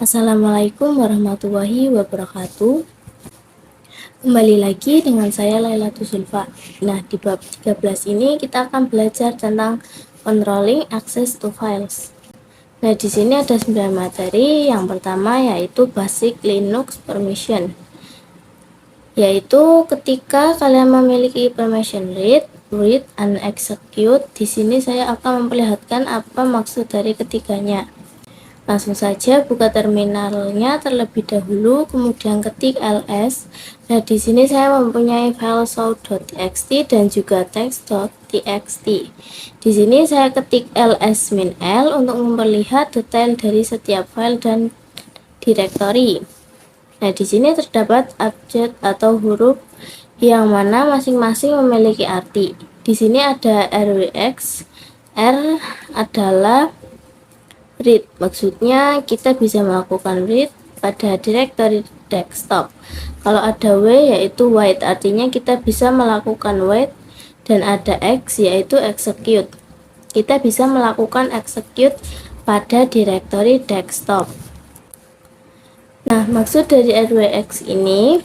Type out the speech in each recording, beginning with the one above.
Assalamualaikum warahmatullahi wabarakatuh. Kembali lagi dengan saya Lailatul Zulfa. Nah, di bab 13 ini kita akan belajar tentang controlling access to files. Nah, di sini ada 9 materi. Yang pertama yaitu basic Linux permission. Yaitu ketika kalian memiliki permission read, and execute. Di sini saya akan memperlihatkan apa maksud dari ketiganya. Langsung saja buka terminalnya terlebih dahulu, kemudian ketik ls. Nah, di sini saya mempunyai file show.txt dan juga text.txt. Di sini saya ketik ls-l untuk memperlihat detail dari setiap file dan direktori. Nah, di sini terdapat abjad atau huruf yang mana masing-masing memiliki arti. Di sini ada rwx, r adalah read, maksudnya kita bisa melakukan read pada direktori desktop. Kalau ada w yaitu write, artinya kita bisa melakukan write, dan ada x yaitu execute. Kita bisa melakukan execute pada direktori desktop. Nah, maksud dari rwx ini,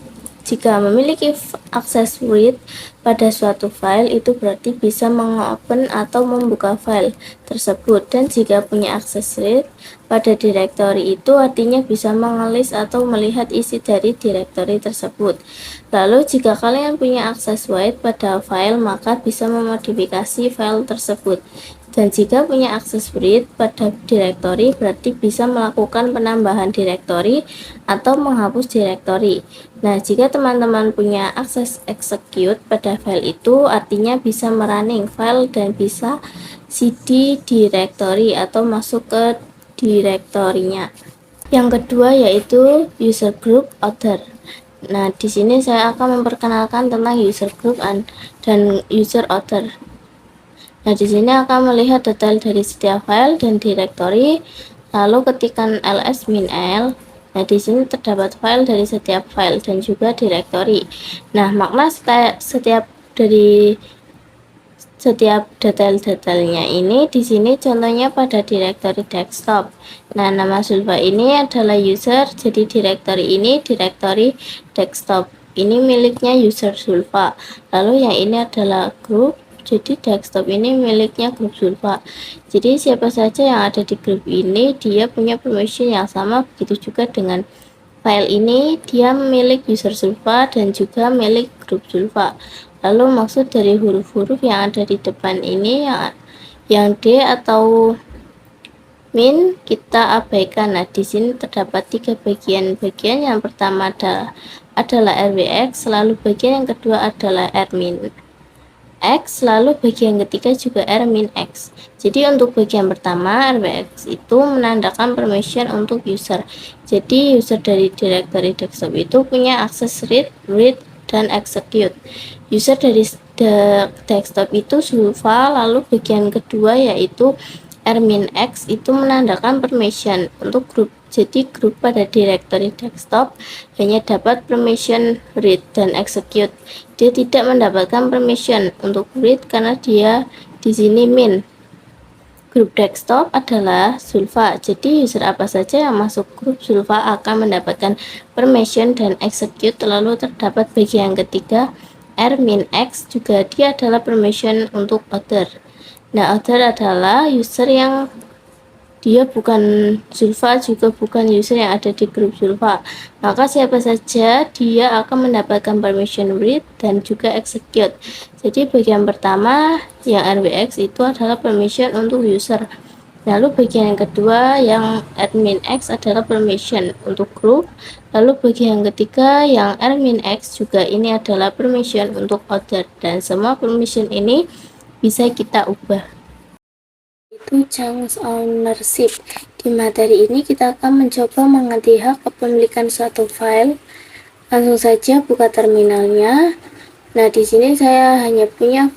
jika memiliki akses read pada suatu file, itu berarti bisa mengopen atau membuka file tersebut. Dan jika punya akses read pada direktori itu, artinya bisa mengelis atau melihat isi dari direktori tersebut. Lalu jika kalian punya akses write pada file, maka bisa memodifikasi file tersebut. Dan jika punya akses read pada direktori, berarti bisa melakukan penambahan direktori atau menghapus direktori. Nah, jika teman-teman punya akses execute pada file itu, artinya bisa merunning file dan bisa cd direktori atau masuk ke direktorinya. Yang kedua yaitu user group order. Nah, di sini saya akan memperkenalkan tentang user group dan user order. Nah, di sini akan melihat detail dari setiap file dan direktori. Lalu ketikkan ls-l. Nah, di sini terdapat file dari setiap file dan juga direktori. Nah, makna setiap detail-detailnya ini di sini contohnya pada direktori desktop. Nah, nama Zulfa ini adalah user, jadi direktori ini direktori desktop. Ini miliknya user Zulfa. Lalu yang ini adalah grup. Jadi desktop ini miliknya grup Zulfa. Jadi siapa saja yang ada di grup ini dia punya permission yang sama. Begitu juga dengan file ini, dia milik user Zulfa dan juga milik grup Zulfa. Lalu maksud dari huruf-huruf yang ada di depan ini, yang D atau min kita abaikan. Nah, di sini terdapat 3 bagian. Yang pertama adalah rwx, lalu bagian yang kedua adalah r-min x, lalu bagian ketiga juga r-x. Jadi untuk bagian pertama rwx itu menandakan permission untuk user. Jadi user dari direktori desktop itu punya akses read, dan execute. User dari desktop itu Zulfa, lalu bagian kedua yaitu r-x itu menandakan permission untuk grup. Jadi grup pada direktori desktop hanya dapat permission read dan execute. Dia tidak mendapatkan permission untuk read karena dia di sini min. Grup desktop adalah Zulfa. Jadi user apa saja yang masuk grup Zulfa akan mendapatkan permission dan execute. Lalu terdapat bagian ketiga r-x, juga dia adalah permission untuk other. Nah, other adalah user yang dia bukan Zulfa, juga bukan user yang ada di grup Zulfa. Maka siapa saja dia akan mendapatkan permission read dan juga execute. Jadi bagian pertama yang rwx itu adalah permission untuk user. Lalu bagian yang kedua yang admin-x adalah permission untuk grup. Lalu bagian yang ketiga yang admin-x juga ini adalah permission untuk other. Dan semua permission ini bisa kita ubah. Itu chunks ownership. Di materi ini kita akan mencoba mengganti hak kepemilikan suatu file. Langsung saja buka terminalnya. Nah, di sini saya hanya punya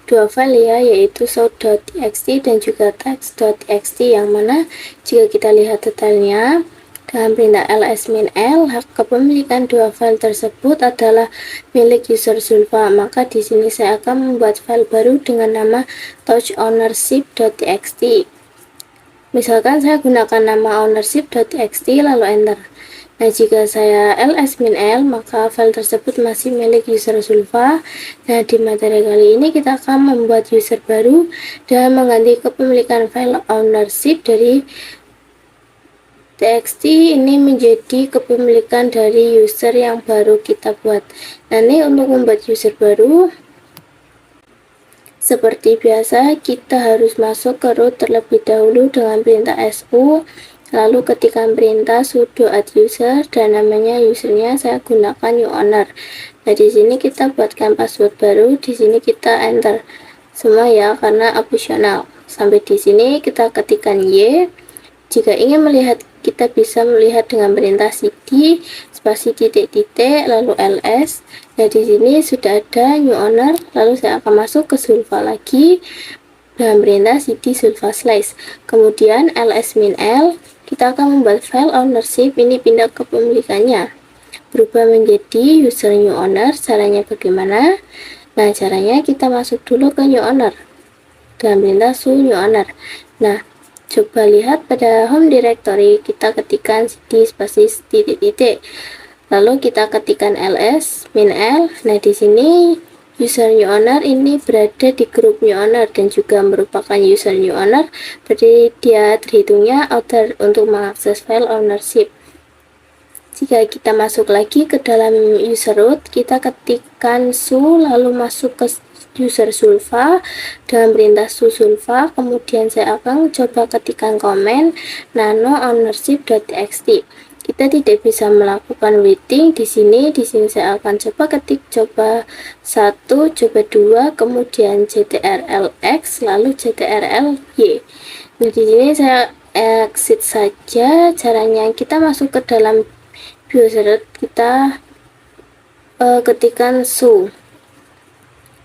dua file ya, yaitu show.txt dan juga text.txt, yang mana jika kita lihat detailnya dalam perintah ls-l, hak kepemilikan dua file tersebut adalah milik user Zulfa. Maka di sini saya akan membuat file baru dengan nama touchownership.txt. Misalkan saya gunakan nama ownership.txt lalu enter. Nah, jika saya ls-l, maka file tersebut masih milik user Zulfa. Nah, di materi kali ini kita akan membuat user baru dan mengganti kepemilikan file ownership dari txt ini menjadi kepemilikan dari user yang baru kita buat. Nah, ini untuk membuat user baru, seperti biasa kita harus masuk ke root terlebih dahulu dengan perintah su, lalu ketikkan perintah sudo add user dan namanya usernya saya gunakan new owner. Nah, di sini kita buatkan password baru, di sini kita enter semua ya karena opsional. Sampai di sini kita ketikkan y. Jika ingin melihat, kita bisa melihat dengan perintah cd spasi titik-titik lalu ls. Nah, di sini sudah ada new owner, lalu saya akan masuk ke Zulfa lagi dengan perintah cd Zulfa slice. Kemudian ls-l, kita akan membuat file ownership ini pindah ke kepemilikannya, berubah menjadi user new owner. Caranya bagaimana? Nah, caranya kita masuk dulu ke new owner dengan perintah su new owner. Nah, coba lihat pada home directory, kita ketikkan cd spasi titik-titik, lalu kita ketikkan ls-l. Nah, di sini user new owner ini berada di grup new owner dan juga merupakan user new owner, berarti dia terhitungnya author untuk mengakses file ownership. Jika kita masuk lagi ke dalam user root, kita ketikkan su lalu masuk ke user Zulfa dengan perintah su Zulfa. Kemudian saya akan coba ketikkan komen nano ownership.txt. Kita tidak bisa melakukan waiting di sini. Di sini saya akan coba ketik coba 1, coba 2, kemudian ctrl-x lalu ctrl-y. Nah, di sini saya exit saja. Caranya kita masuk ke dalam user kita ketikkan su.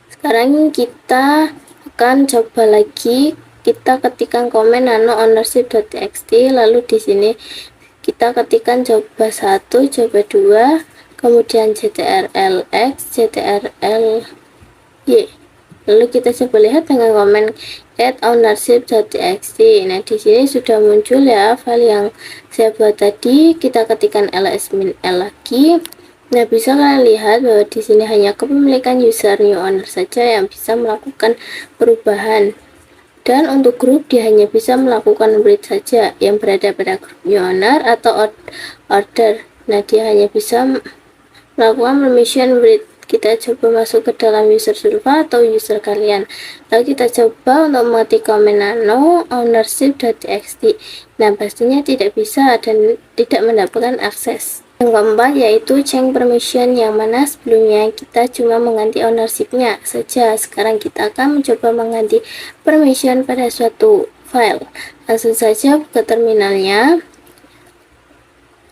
Sekarang kita akan coba lagi, kita ketikkan komen nano ownership.txt lalu di sini kita ketikkan coba 1, coba 2, kemudian ctrl-x, ctrl-y. Lalu kita coba lihat dengan komen get ownership.txt. Nah, di sini sudah muncul ya file yang saya buat tadi. Kita ketikkan ls-l lagi. Nah, bisa kalian lihat bahwa di sini hanya kepemilikan user new owner saja yang bisa melakukan perubahan. Dan untuk grup dia hanya bisa melakukan read saja yang berada pada grup new owner atau order. Nah, dia hanya bisa melakukan permission read. Kita coba masuk ke dalam user Zulfa atau user kalian. Lalu kita coba untuk mengetik komen nano ownership.txt. Nah, pastinya tidak bisa dan tidak mendapatkan akses. Yang keempat yaitu change permission, yang mana sebelumnya kita cuma mengganti ownership-nya saja. Sekarang kita akan mencoba mengganti permission pada suatu file. Langsung saja buka terminalnya,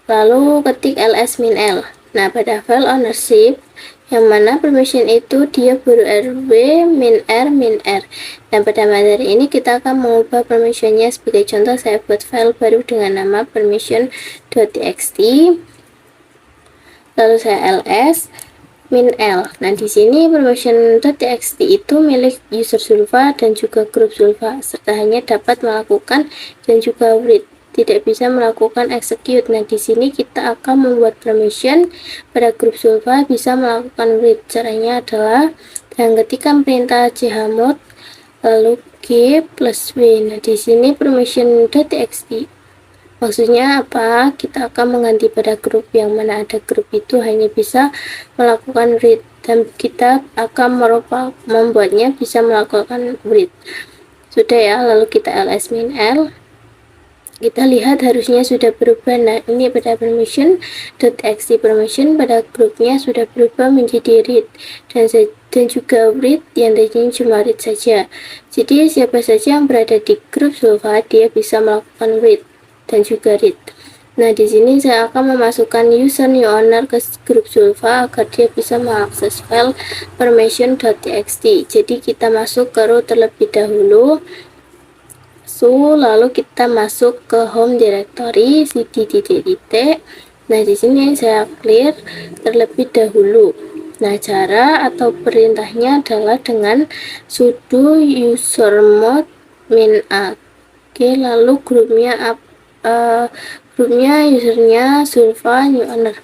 lalu ketik ls-l. Nah, pada file ownership yang mana permission itu dia baru rw -r. Dan pada materi ini kita akan mengubah permissionnya. Sebagai contoh, saya buat file baru dengan nama permission.txt. Lalu saya ls-l. Nah, di sini permission.txt itu milik user Zulfa dan juga grup Zulfa, serta hanya dapat melakukan dan juga read, tidak bisa melakukan execute. Nah, di sini kita akan membuat permission pada grup Zulfa bisa melakukan read. Caranya adalah dengan ketikkan perintah chmod lalu g plus w. Nah, di sini permission.txt maksudnya apa? Kita akan mengganti pada grup yang mana ada grup itu hanya bisa melakukan read dan kita akan membuatnya bisa melakukan read. Sudah ya, lalu kita ls-l. Kita lihat harusnya sudah berubah. Nah, ini pada permission.txt permission pada grupnya sudah berubah menjadi read dan juga read yang tadinya cuma read saja. Jadi siapa saja yang berada di grup Zulfa dia bisa melakukan read dan juga read. Nah, di sini saya akan memasukkan user new owner ke grup Zulfa agar dia bisa mengakses file permission.txt. Jadi kita masuk ke root terlebih dahulu, lalu kita masuk ke home directory cd. Nah, di sini saya clear terlebih dahulu. Nah, cara atau perintahnya adalah dengan sudo usermod -a. Oke, lalu grupnya usernya Zulfa new owner.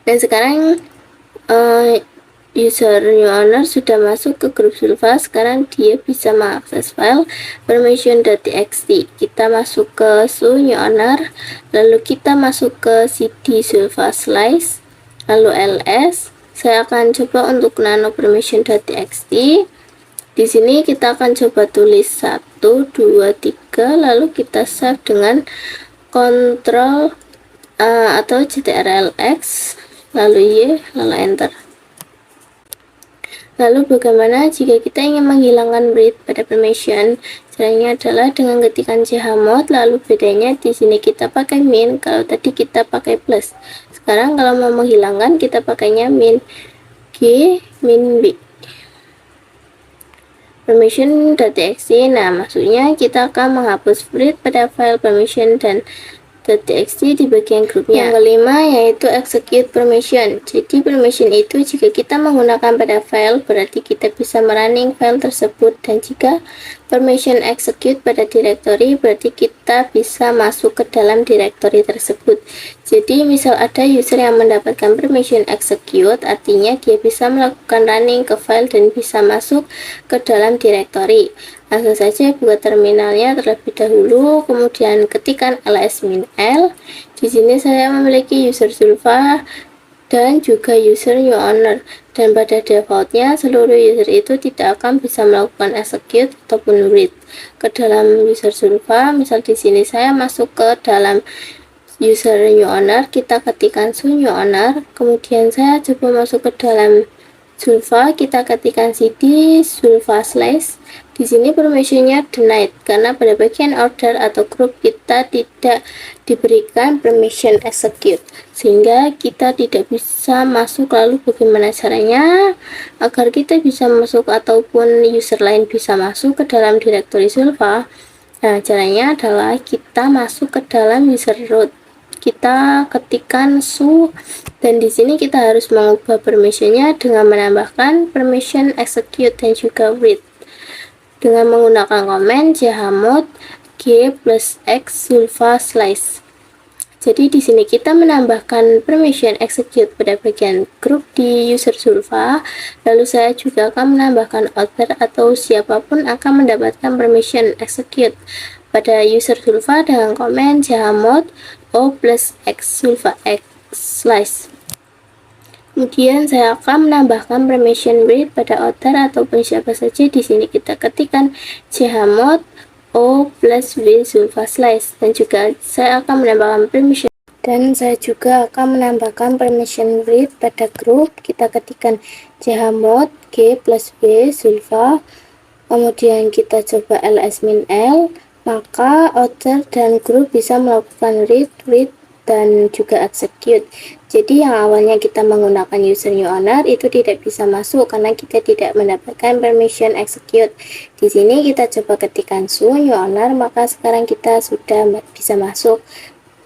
Dan sekarang user new owner sudah masuk ke grup Zulfa. Sekarang dia bisa mengakses file permission.txt. Kita masuk ke su new owner, lalu kita masuk ke cd Zulfa slice, lalu ls. Saya akan coba untuk nano permission.txt. Di sini kita akan coba tulis 1, 2, 3, lalu kita save dengan Ctrl atau Ctrl+X, lalu Y, lalu enter. Lalu bagaimana jika kita ingin menghilangkan read pada permission? Caranya adalah dengan ketikan chmod, lalu bedanya di sini kita pakai min, kalau tadi kita pakai plus. Sekarang kalau mau menghilangkan kita pakainya min G, min B. Permission.txt. Nah, maksudnya kita akan menghapus read pada file permission dan .txt di bagian grupnya. Yang kelima yaitu execute permission. Jadi permission itu jika kita menggunakan pada file berarti kita bisa merunning file tersebut, dan jika permission execute pada directory berarti kita bisa masuk ke dalam directory tersebut. Jadi misal ada user yang mendapatkan permission execute, artinya dia bisa melakukan running ke file dan bisa masuk ke dalam directory. Langsung saja buka terminalnya terlebih dahulu, kemudian ketikkan ls-l. Di sini saya memiliki user Zulfa dan juga user new owner, dan pada defaultnya seluruh user itu tidak akan bisa melakukan execute ataupun read ke dalam user Zulfa. Misal di sini saya masuk ke dalam user new owner, kita ketikkan su new owner, kemudian saya coba masuk ke dalam Zulfa, kita ketikkan cd Zulfa slice. Di sini permissionnya denied karena pada bagian order atau group kita tidak diberikan permission execute, sehingga kita tidak bisa masuk. Lalu bagaimana caranya agar kita bisa masuk ataupun user lain bisa masuk ke dalam directory Zulfa? Nah, caranya adalah kita masuk ke dalam user root, kita ketikkan su, dan di sini kita harus mengubah permissionnya dengan menambahkan permission execute dan juga read dengan menggunakan komen chmod g plus x Zulfa slice. Jadi di sini kita menambahkan permission execute pada bagian grup di user Zulfa, lalu saya juga akan menambahkan author atau siapapun akan mendapatkan permission execute pada user Zulfa dengan komen chmod o plus x Zulfa x slice. Kemudian saya akan menambahkan permission read pada author ataupun siapa saja. Di sini kita ketikkan chmod o plus v Zulfa slice, dan juga saya akan menambahkan permission, dan saya juga akan menambahkan permission read pada grup. Kita ketikkan chmod g plus v Zulfa, kemudian kita coba ls-l, maka author dan grup bisa melakukan read, dan juga execute. Jadi yang awalnya kita menggunakan user new owner itu tidak bisa masuk karena kita tidak mendapatkan permission execute. Di sini kita coba ketikkan su new owner, maka sekarang kita sudah bisa masuk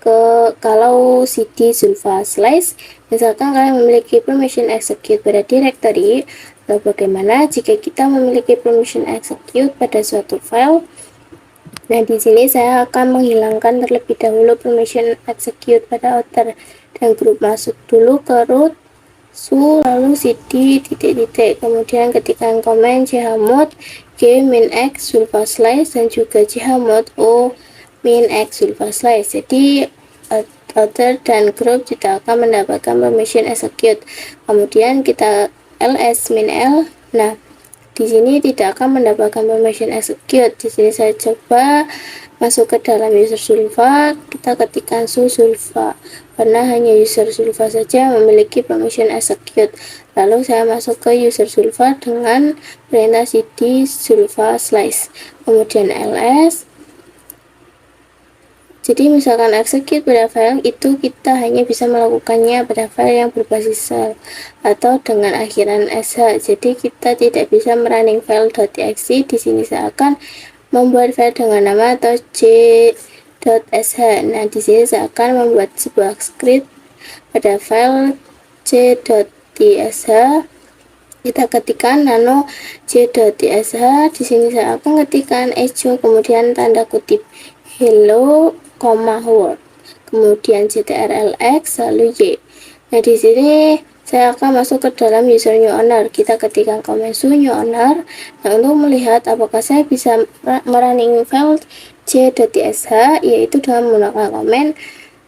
ke kalau cd Zulfa slice. Misalkan kalian memiliki permission execute pada directory, lalu bagaimana jika kita memiliki permission execute pada suatu file? Nah, di sini saya akan menghilangkan terlebih dahulu permission execute pada author dan grup. Masuk dulu ke root su, lalu cd titik-titik, kemudian ketikkan komen chmod g min x Zulfa slice dan juga chmod o min x Zulfa slice. Jadi author dan grup tidak akan mendapatkan permission execute. Kemudian kita ls min l. Nah, di sini tidak akan mendapatkan permission execute. Di sini saya coba masuk ke dalam user Zulfa, kita ketikkan su Zulfa karena hanya user Zulfa saja memiliki permission execute. Lalu saya masuk ke user Zulfa dengan perintah cd Zulfa slice, kemudian ls. Jadi misalkan execute pada file itu kita hanya bisa melakukannya pada file yang berbasis shell atau dengan akhiran sh. Jadi kita tidak bisa merunning file.txt. Di sini saya akan membuat file dengan nama atau c.sh. Nah, di sini saya akan membuat sebuah script pada file c.tsh. Kita ketikkan nano j.sh. Di sini saya akan ketikkan echo, kemudian tanda kutip hello, world, kemudian ctrlx lalu y. Nah, di sini saya akan masuk ke dalam user new owner. Kita ketikkan comment new owner. Nah, untuk melihat apakah saya bisa merunning file j.sh, yaitu dengan menggunakan comment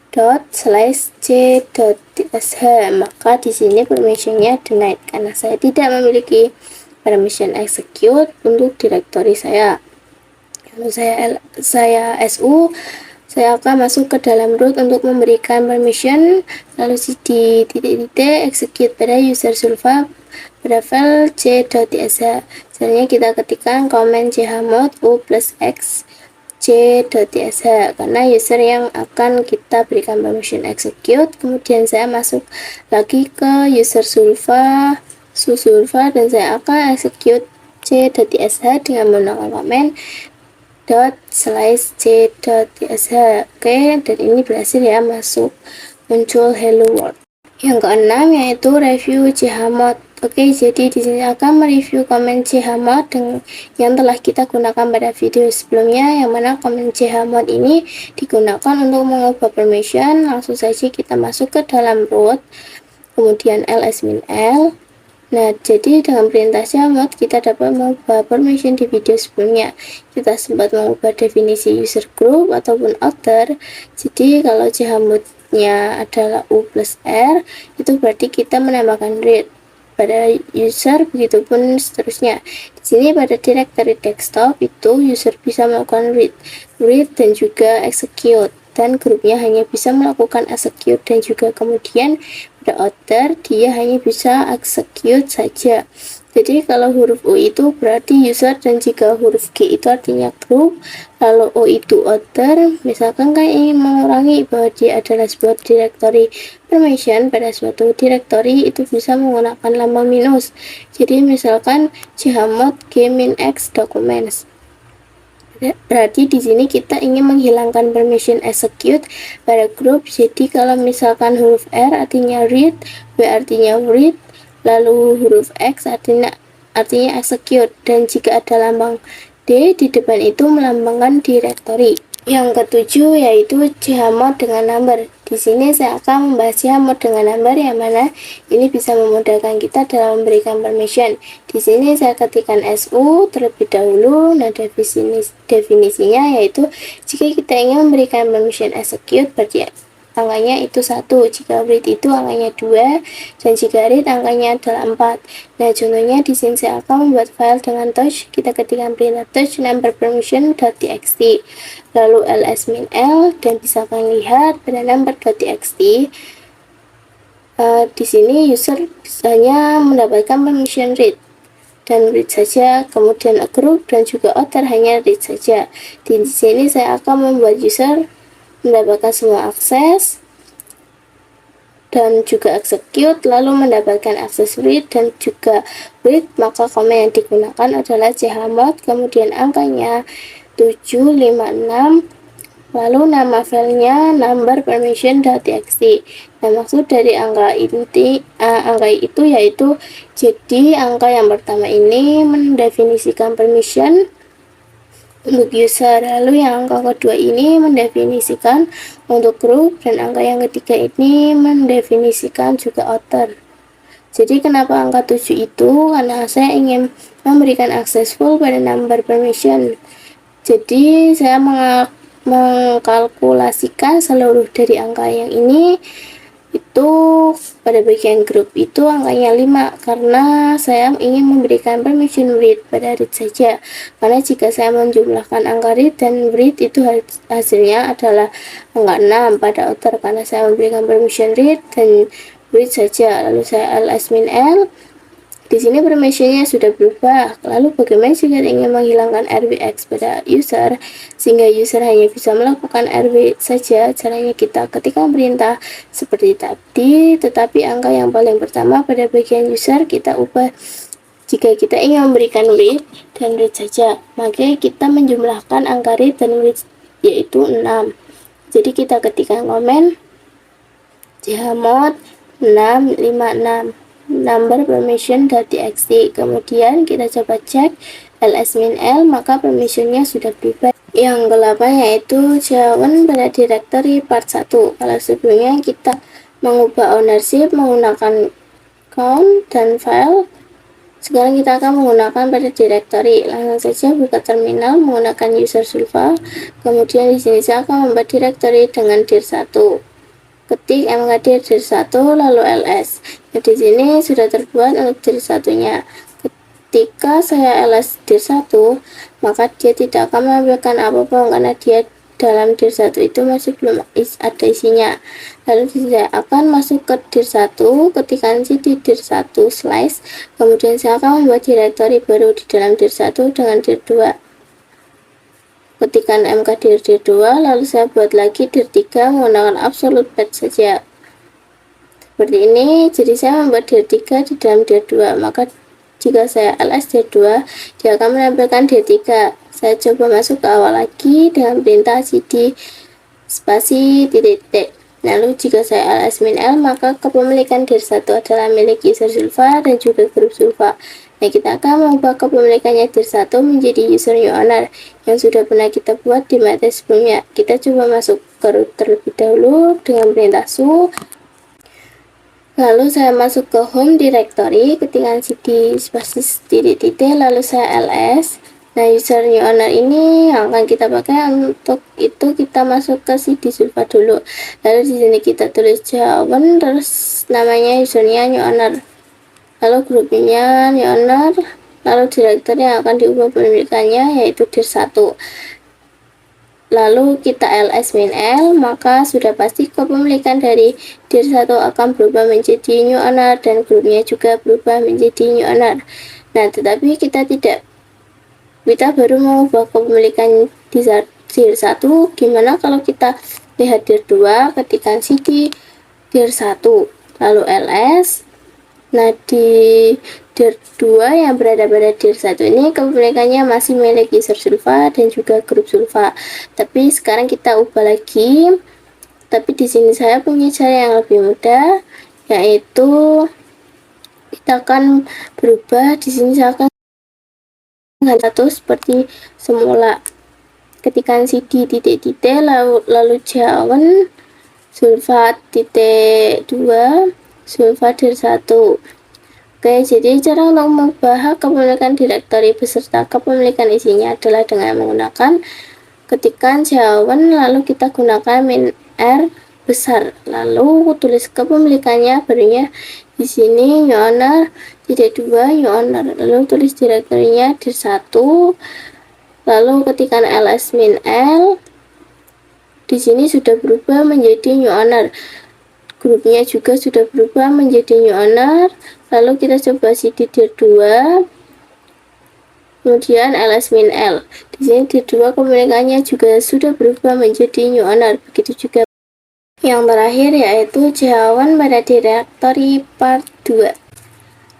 /c.sh, maka di sini permissionnya denied karena saya tidak memiliki permission execute untuk directory saya. Lalu saya su, saya akan masuk ke dalam root untuk memberikan permission, lalu cd titik execute pada user sulfa pada file c.sh. Selanjutnya kita ketikkan comment chmod u plus x j.sh karena user yang akan kita berikan permission execute. Kemudian saya masuk lagi ke user sulfa dan saya akan execute j.sh dengan menggunakan comment ./c.sh. Oke, dan ini berhasil ya, masuk, muncul hello world. Yang keenam yaitu review chmod. Oke, jadi di sini akan mereview komen chmod yang telah kita gunakan pada video sebelumnya, yang mana komen chmod ini digunakan untuk mengubah permission. Langsung saja kita masuk ke dalam root, kemudian ls-l. Nah, jadi dengan perintah chmod kita dapat mengubah permission. Di video sebelumnya kita sempat mengubah definisi user group ataupun author. Jadi kalau chmodnya adalah u plus r, itu berarti kita menambahkan read pada user, begitupun seterusnya. Di sini pada directory desktop itu user bisa melakukan read dan juga execute, dan grupnya hanya bisa melakukan execute dan juga kemudian pada author dia hanya bisa execute saja. Jadi kalau huruf U itu berarti user, dan jika huruf G itu artinya group, lalu O itu author. Misalkan kayak ingin mengurangi bahwa dia adalah sebuah directory permission, pada suatu directory itu bisa menggunakan lambang minus. Jadi misalkan chmod g-x documents. Berarti di sini kita ingin menghilangkan permission execute pada grup. Jadi kalau misalkan huruf R artinya read, W artinya read, lalu huruf X artinya execute, dan jika ada lambang D di depan itu melambangkan directory. Yang ketujuh yaitu chmod dengan number. Di sini saya akan membahas chmod dengan number, yang mana ini bisa memudahkan kita dalam memberikan permission. Di sini saya ketikkan su terlebih dahulu. Nah, definisinya yaitu jika kita ingin memberikan permission execute, berarti angkanya itu 1, jika read itu angkanya 2, dan jika read angkanya adalah 4. Nah, contohnya di sini saya akan membuat file dengan touch. Kita ketikkan perintah touch number permission.txt, lalu ls-l, dan bisa kalian lihat pada number.txt. Di sini user hanya mendapatkan permission read dan read saja, kemudian group dan juga author hanya read saja. Di sini saya akan membuat user mendapatkan semua akses dan juga execute, lalu mendapatkan akses read dan juga read, maka komen yang digunakan adalah chmod, kemudian angkanya 756, lalu nama filenya number permission.txt. Nah, maksud dari angka itu yaitu, jadi angka yang pertama ini mendefinisikan permission untuk user, lalu yang angka kedua ini mendefinisikan untuk group, dan angka yang ketiga ini mendefinisikan juga author. Jadi kenapa angka 7 itu? Karena saya ingin memberikan akses full pada number permission. Jadi saya mengkalkulasikan seluruh dari angka yang ini itu pada bagian grup itu angkanya 5, karena saya ingin memberikan permission read pada read saja. Karena jika saya menjumlahkan angka read dan read itu hasilnya adalah angka 6 pada author, karena saya memberikan permission read dan read saja. Lalu saya ls-l. Di sini permissionnya sudah berubah. Lalu bagaimana jika ingin menghilangkan rwx pada user sehingga user hanya bisa melakukan rw saja? Caranya kita ketikkan perintah seperti tadi, tetapi angka yang paling pertama pada bagian user kita ubah. Jika kita ingin memberikan read dan read saja, maka kita menjumlahkan angka read dan read yaitu 6. Jadi kita ketikkan komen chmod 656. number permission.txt. Kemudian kita coba cek ls-l, maka permissionnya sudah berubah. Yang ke-8 yaitu Jawon pada directory part 1. Kalau sebelumnya kita mengubah ownership menggunakan count dan file, sekarang kita akan menggunakan pada directory. Langsung saja buka terminal menggunakan user sulfa. Kemudian di sini saya akan membuat directory dengan dir1. Ketik mkdir dir1 lalu ls. Nah, di sini sudah terbuat untuk dir1-nya. Ketika saya ls dir1, maka dia tidak akan menampilkan apa-apa karena dia dalam dir1 itu masih belum ada isinya. Lalu saya akan masuk ke dir1, ketikkan cd dir1 slash, kemudian saya akan membuat directory baru di dalam dir1 dengan dir2. Ketikkan mkdir dir2, lalu saya buat lagi dir3 menggunakan absolute path saja. Seperti ini, jadi saya membuat dir3 di dalam dir2, maka jika saya ls dir2, dia akan menampilkan dir3. Saya coba masuk ke awal lagi dengan perintah cd spasi titik. Lalu jika saya ls-l, maka kepemilikan dir1 adalah milik user sulfa dan juga grup sulfa. Nah, kita akan mengubah kepemilikannya dir1 menjadi user new owner yang sudah pernah kita buat di materi sebelumnya. Kita coba masuk ke root terlebih dahulu dengan perintah su. Lalu saya masuk ke home directory, ketikkan cd spasi titik lalu saya ls. Nah, user new owner ini yang akan kita pakai. Untuk itu kita masuk ke cd sulfa dulu. Lalu di sini kita tulis Jawon, terus namanya usernya new owner. Lalu grupnya new owner, lalu directory yang akan diubah pemilikannya yaitu dir1. Lalu kita ls-l, maka sudah pasti kepemilikan dari dir1 akan berubah menjadi new owner dan grupnya juga berubah menjadi new owner. Nah, tetapi kita baru mengubah kepemilikan dir1. Gimana kalau kita lihat dir2, ketikkan cd dir1 lalu ls. Nah, di dir2 yang berada pada dir1 ini kepemilikannya masih milik user sulfa dan juga grup sulfa. Tapi sekarang kita ubah lagi. Tapi di sini saya punya cara yang lebih mudah, yaitu kita akan berubah. Di sini saya akan satu seperti semula. Ketikkan cd titik lalu Jawon sulfa titik 2 sulfa dir1. Oke, jadi cara untuk mengubah kepemilikan directory beserta kepemilikan isinya adalah dengan menggunakan ketikkan Jawon, lalu kita gunakan min R besar, lalu tulis kepemilikannya, barunya di sini new owner titik 2 new owner, lalu tulis directory-nya dir1, lalu ketikkan ls-l. Di sini sudah berubah menjadi new owner. Grupnya juga sudah berubah menjadi new owner. Lalu kita coba cd dir2, kemudian ls-l. Di sini dir2 kepemilikannya juga sudah berubah menjadi new owner. Begitu juga yang terakhir yaitu Jawon pada directory part 2.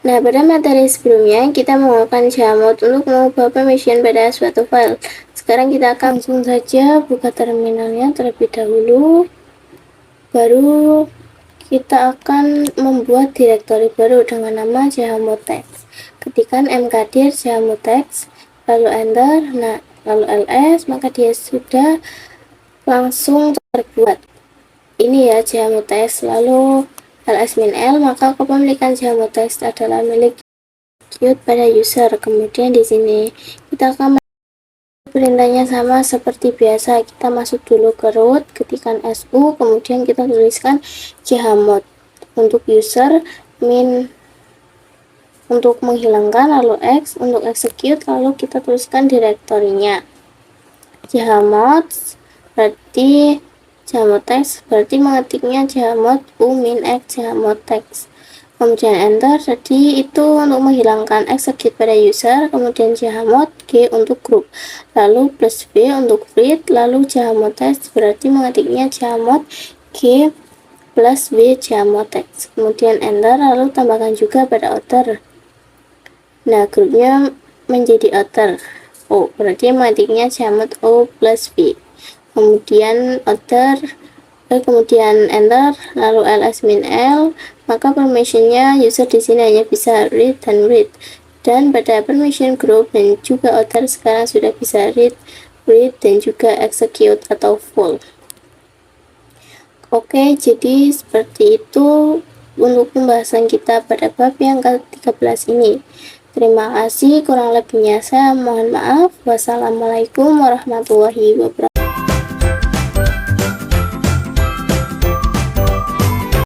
Nah, pada materi sebelumnya kita menggunakan Jmod untuk mengubah permission pada suatu file. Sekarang kita akan langsung saja buka terminalnya terlebih dahulu. Baru kita akan membuat directory baru dengan nama jmodtext. Ketikkan mkdir jmodtext, lalu enter, nah lalu ls, maka dia sudah langsung terbuat. Ini ya jmodtext, lalu ls-l, maka kepemilikan jmodtext adalah milik pada user. Kemudian di sini kita akan perintahnya sama seperti biasa. Kita masuk dulu ke root, ketikkan su, kemudian kita tuliskan chmod untuk user, min untuk menghilangkan, lalu x untuk execute, lalu kita tuliskan direktorinya chmod, berarti jmodtext, berarti mengetiknya chmod u min x jmodtext, kemudian enter. Jadi itu untuk menghilangkan execute pada user, kemudian chmod g untuk group, lalu plus v untuk read, lalu jmodtext berarti mengetiknya chmod g plus v jmodtext, kemudian enter, lalu tambahkan juga pada outer. Nah, grupnya menjadi outer o, berarti mengetiknya chmod o plus v, kemudian outer, kemudian enter, lalu ls-l, maka permissionnya user di sini hanya bisa read dan read. Dan pada permission group dan juga author sekarang sudah bisa read, dan juga execute atau full. Oke, jadi seperti itu untuk pembahasan kita pada bab yang ke-13 ini. Terima kasih, kurang lebihnya saya mohon maaf. Wassalamualaikum warahmatullahi wabarakatuh.